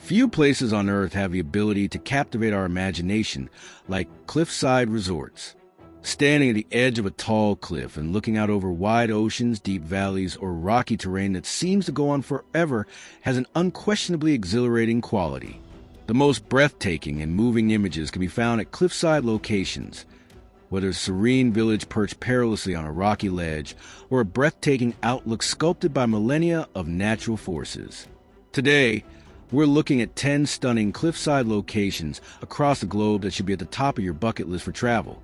Few places on Earth have the ability to captivate our imagination like cliffside resorts. Standing at the edge of a tall cliff and looking out over wide oceans, deep valleys, or rocky terrain that seems to go on forever has an unquestionably exhilarating quality. The most breathtaking and moving images can be found at cliffside locations, whether a serene village perched perilously on a rocky ledge or a breathtaking outlook sculpted by millennia of natural forces. Today, we're looking at 10 stunning cliffside locations across the globe that should be at the top of your bucket list for travel.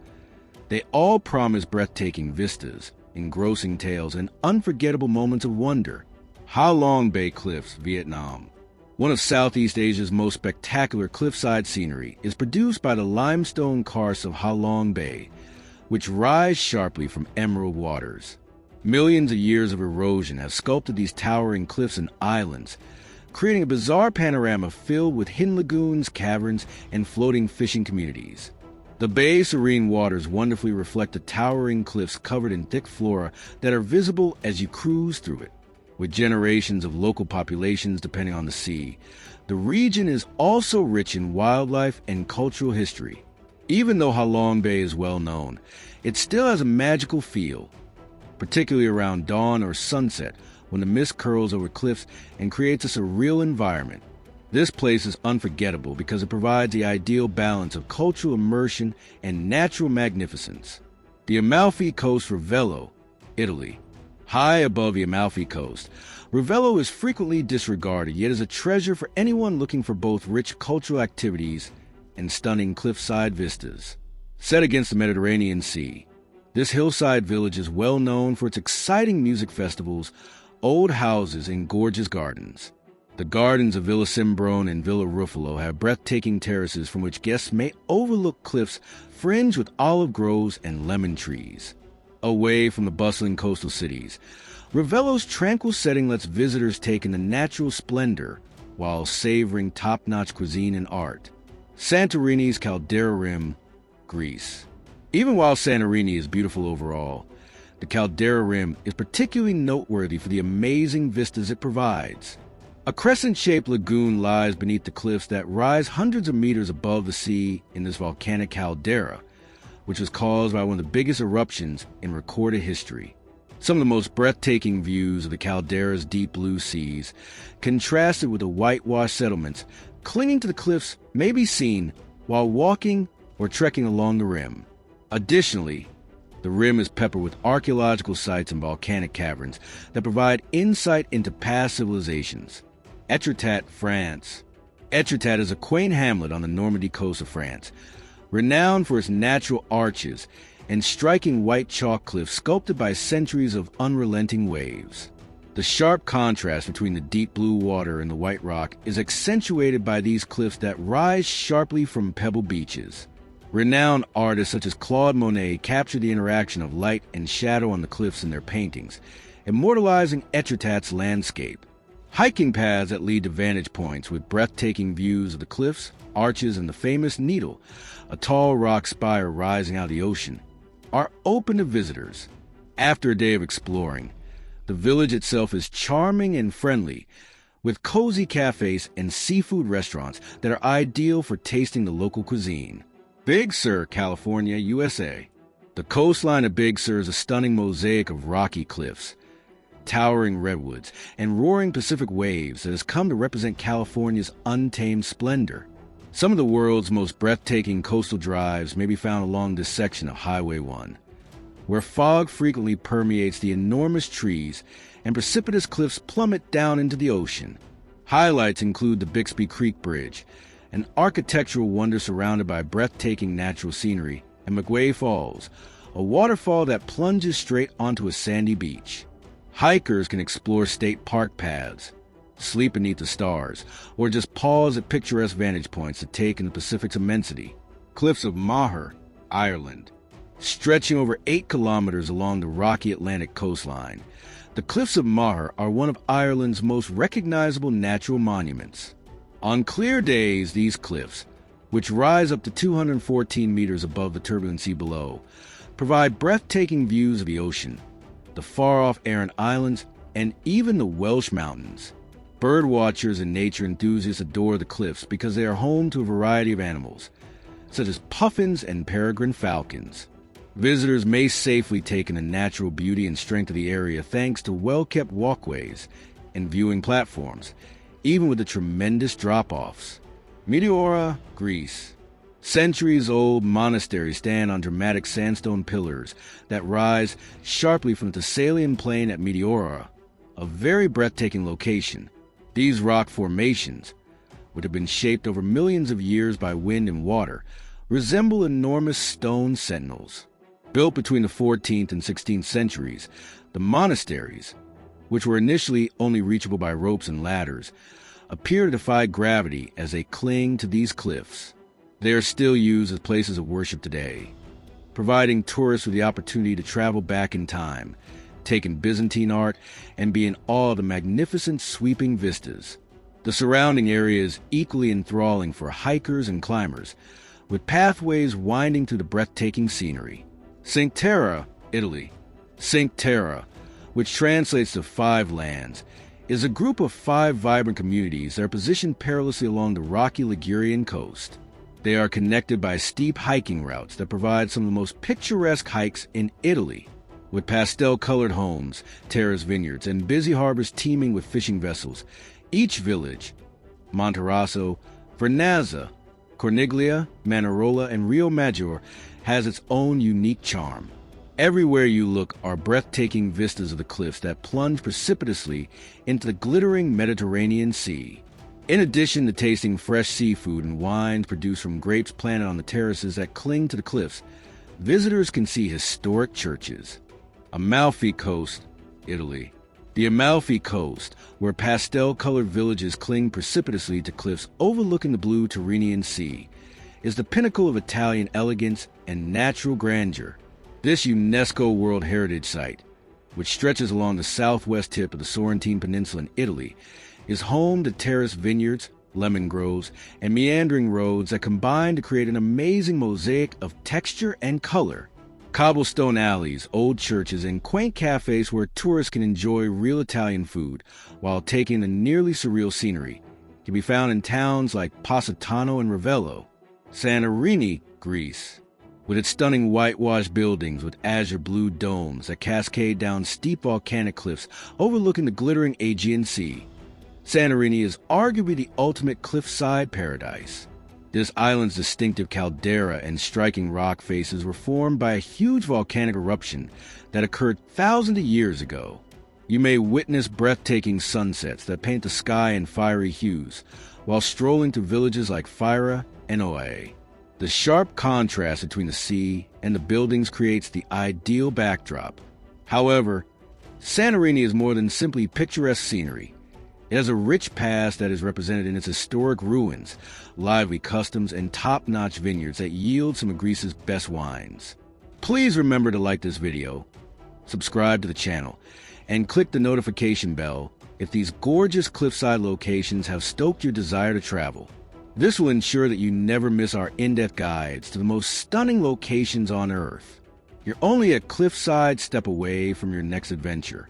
They all promise breathtaking vistas, engrossing tales, and unforgettable moments of wonder. Ha Long Bay Cliffs, Vietnam. One of Southeast Asia's most spectacular cliffside scenery is produced by the limestone karsts of Ha Long Bay, which rise sharply from emerald waters. Millions of years of erosion have sculpted these towering cliffs and islands, creating a bizarre panorama filled with hidden lagoons, caverns, and floating fishing communities. The bay's serene waters wonderfully reflect the towering cliffs covered in thick flora that are visible as you cruise through it. With generations of local populations depending on the sea, the region is also rich in wildlife and cultural history. Even though Ha Long Bay is well known, it still has a magical feel, particularly around dawn or sunset when the mist curls over cliffs and creates a surreal environment. This place is unforgettable because it provides the ideal balance of cultural immersion and natural magnificence. The Amalfi Coast, Ravello, Italy. High above the Amalfi Coast, Ravello is frequently disregarded, yet is a treasure for anyone looking for both rich cultural activities and stunning cliffside vistas. Set against the Mediterranean Sea, this hillside village is well known for its exciting music festivals, old houses, and gorgeous gardens. The gardens of Villa Simbrone and Villa Ruffalo have breathtaking terraces from which guests may overlook cliffs fringed with olive groves and lemon trees. Away from the bustling coastal cities, Ravello's tranquil setting lets visitors take in the natural splendor while savoring top-notch cuisine and art. Santorini's Caldera Rim, Greece. Even while Santorini is beautiful overall, the Caldera Rim is particularly noteworthy for the amazing vistas it provides. A crescent-shaped lagoon lies beneath the cliffs that rise hundreds of meters above the sea in this volcanic caldera, which was caused by one of the biggest eruptions in recorded history. Some of the most breathtaking views of the caldera's deep blue seas, contrasted with the whitewashed settlements clinging to the cliffs, may be seen while walking or trekking along the rim. Additionally, the rim is peppered with archaeological sites and volcanic caverns that provide insight into past civilizations. Etretat, France. Etretat is a quaint hamlet on the Normandy coast of France, renowned for its natural arches and striking white chalk cliffs sculpted by centuries of unrelenting waves. The sharp contrast between the deep blue water and the white rock is accentuated by these cliffs that rise sharply from pebble beaches. Renowned artists such as Claude Monet capture the interaction of light and shadow on the cliffs in their paintings, immortalizing Etretat's landscape. Hiking paths that lead to vantage points with breathtaking views of the cliffs, arches, and the famous Needle, a tall rock spire rising out of the ocean, are open to visitors. After a day of exploring, the village itself is charming and friendly, with cozy cafes and seafood restaurants that are ideal for tasting the local cuisine. Big Sur, California, USA. The coastline of Big Sur is a stunning mosaic of rocky cliffs, towering redwoods, and roaring Pacific waves that has come to represent California's untamed splendor. Some of the world's most breathtaking coastal drives may be found along this section of Highway 1, where fog frequently permeates the enormous trees and precipitous cliffs plummet down into the ocean. Highlights include the Bixby Creek Bridge, an architectural wonder surrounded by breathtaking natural scenery, and McWay Falls, a waterfall that plunges straight onto a sandy beach. Hikers can explore state park paths, sleep beneath the stars, or just pause at picturesque vantage points to take in the Pacific's immensity. Cliffs of Moher, Ireland. Stretching over 8 kilometers along the rocky Atlantic coastline, the Cliffs of Moher are one of Ireland's most recognizable natural monuments. On clear days, these cliffs, which rise up to 214 meters above the turbulent sea below, provide breathtaking views of the ocean, the far-off Aran Islands, and even the Welsh Mountains. Bird watchers and nature enthusiasts adore the cliffs because they are home to a variety of animals, such as puffins and peregrine falcons. Visitors may safely take in the natural beauty and strength of the area thanks to well-kept walkways and viewing platforms, even with the tremendous drop-offs. Meteora, Greece. Centuries-old monasteries stand on dramatic sandstone pillars that rise sharply from the Thessalian plain at Meteora, a very breathtaking location. These rock formations, which have been shaped over millions of years by wind and water, resemble enormous stone sentinels. Built between the 14th and 16th centuries, the monasteries, which were initially only reachable by ropes and ladders, appear to defy gravity as they cling to these cliffs. They are still used as places of worship today, providing tourists with the opportunity to travel back in time, take in Byzantine art, and be in awe of the magnificent sweeping vistas. The surrounding area is equally enthralling for hikers and climbers, with pathways winding through the breathtaking scenery. Cinque Terre, Italy. Cinque Terre, which translates to five lands, is a group of 5 vibrant communities that are positioned perilously along the rocky Ligurian coast. They are connected by steep hiking routes that provide some of the most picturesque hikes in Italy, with pastel-colored homes, terrace vineyards, and busy harbors teeming with fishing vessels. Each village, Monterosso, Vernazza, Corniglia, Manarola, and Rio Maggiore, has its own unique charm. Everywhere you look are breathtaking vistas of the cliffs that plunge precipitously into the glittering Mediterranean Sea. In addition to tasting fresh seafood and wines produced from grapes planted on the terraces that cling to the cliffs, visitors can see historic churches. Amalfi Coast, Italy. The Amalfi Coast, where pastel-colored villages cling precipitously to cliffs overlooking the blue Tyrrhenian Sea, is the pinnacle of Italian elegance and natural grandeur. This UNESCO World Heritage Site, which stretches along the southwest tip of the Sorrentine Peninsula in Italy, is home to terraced vineyards, lemon groves, and meandering roads that combine to create an amazing mosaic of texture and color. Cobblestone alleys, old churches, and quaint cafes where tourists can enjoy real Italian food while taking the nearly surreal scenery can be found in towns like Positano and Ravello. Santorini, Greece. With its stunning whitewashed buildings with azure blue domes that cascade down steep volcanic cliffs overlooking the glittering Aegean Sea, Santorini is arguably the ultimate cliffside paradise. This island's distinctive caldera and striking rock faces were formed by a huge volcanic eruption that occurred thousands of years ago. You may witness breathtaking sunsets that paint the sky in fiery hues while strolling through villages like Fyra and Oae. The sharp contrast between the sea and the buildings creates the ideal backdrop. However, Santorini is more than simply picturesque scenery. It has a rich past that is represented in its historic ruins, lively customs, and top-notch vineyards that yield some of Greece's best wines. Please remember to like this video, subscribe to the channel, and click the notification bell if these gorgeous cliffside locations have stoked your desire to travel. This will ensure that you never miss our in-depth guides to the most stunning locations on Earth. You're only a cliffside step away from your next adventure.